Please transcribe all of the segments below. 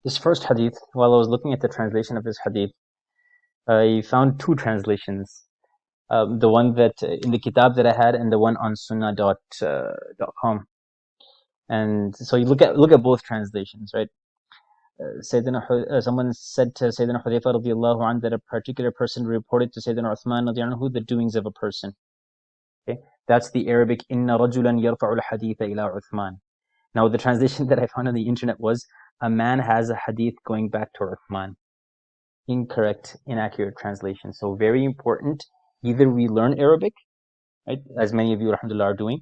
This first hadith, while I was looking at the translation of this hadith, I found two translations. The one that in the kitab that I had, and the one on sunnah.com. And so you look at both translations, right? Someone said to Sayyidina Hudayfa radiallahu anhu that a particular person reported to Sayyidina Uthman radiallahu anhu the doings of a person. Okay, that's the Arabic "Inna rajulan yarfa'u al-haditha ila Uthman." Now, the translation that I found on the internet was, "A man has a hadith going back to Uthman." Incorrect, inaccurate translation. So very important. Either we learn Arabic, right, as many of you, alhamdulillah, are doing,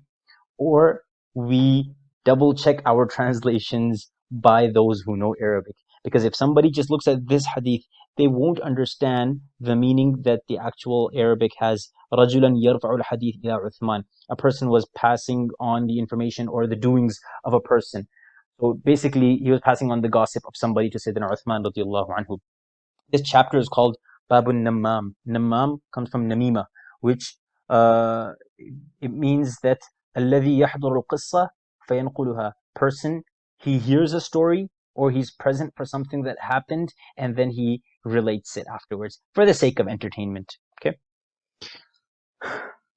or we double check our translations by those who know Arabic. Because if somebody just looks at this hadith, they won't understand the meaning that the actual Arabic has. رَجُلًا يَرْفَعُ الْحَدِيثِ إِلَىٰ عُثْمَانَ. A person was passing on the information or the doings of a person. So basically, he was passing on the gossip of somebody to Sayyidina Uthman radiallahu anhu. This chapter is called Babun Nammam. Nammam comes from Namima, which it means that الذي يحضر القصة فينقلها. Person, he hears a story or he's present for something that happened and then he relates it afterwards for the sake of entertainment. Okay.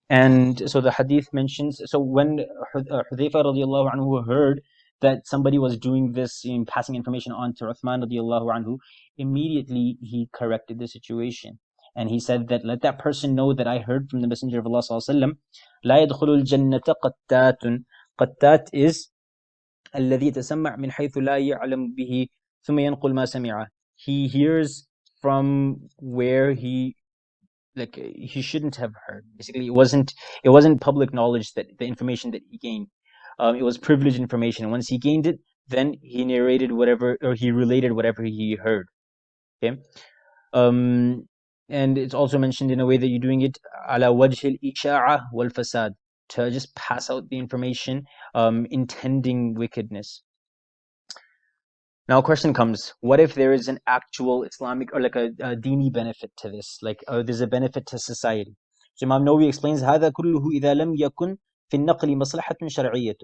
And so the hadith mentions, so when Hudayfa radiallahu anhu heard that somebody was doing this, in passing information on to Uthman radiallahu anhu, immediately he corrected the situation. And he said that, let that person know that I heard from the Messenger of Allah sallallahu alaihi wasallam, لا يدخل الجنة قتات. قتات is الذي يتسمع من حيث لا يعلم به ثم ينقل ما سمعه. He hears from where he shouldn't have heard. Basically, it wasn't public knowledge, that the information that he gained. It was privileged information. And once he gained it, then he narrated whatever, or he related whatever he heard. Okay. And it's also mentioned in a way that you're doing it ala wajh al-isha'a wal fasad, to just pass out the information, intending wickedness. Now, a question comes: what if there is an actual Islamic or like a dini benefit to this? Like there's a benefit to society. So Imam Nawawi explains: هذا كله إذا لم يكن في النقل مصلحة شرعية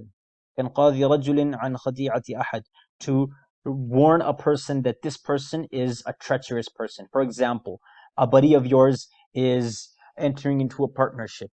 كإنقاذ رجل عن خديعة أحد. To warn a person that this person is a treacherous person. For example, a buddy of yours is entering into a partnership,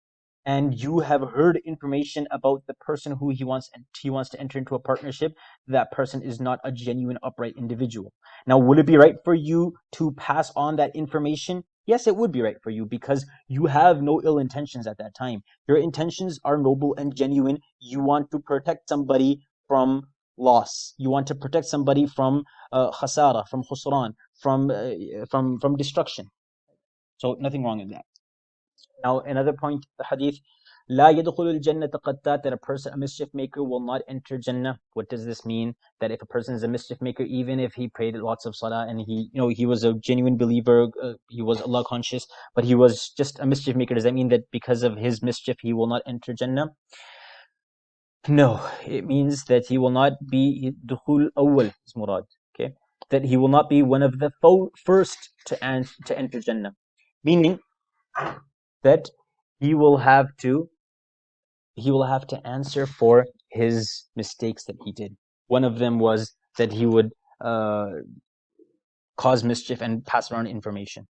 and you have heard information about the person who he wants to enter into a partnership. That person is not a genuine, upright individual. Now, would it be right for you to pass on that information? Yes, it would be right for you, because you have no ill intentions at that time. Your intentions are noble and genuine. You want to protect somebody from loss. You want to protect somebody from khasara, from khusran, from destruction. So nothing wrong in that. Now, another point, the hadith, لا يدخل الجنة قتات, that a mischief maker will not enter Jannah. What does this mean? That if a person is a mischief maker, even if he prayed lots of salah and he was a genuine believer, he was Allah conscious, but he was just a mischief maker, does that mean that because of his mischief he will not enter Jannah? No, it means that he will not be dukhul awwal is murad. Okay, that he will not be one of the first to enter Jannah, meaning that he will have to answer for his mistakes that he did. One of them was that he would cause mischief and pass around information.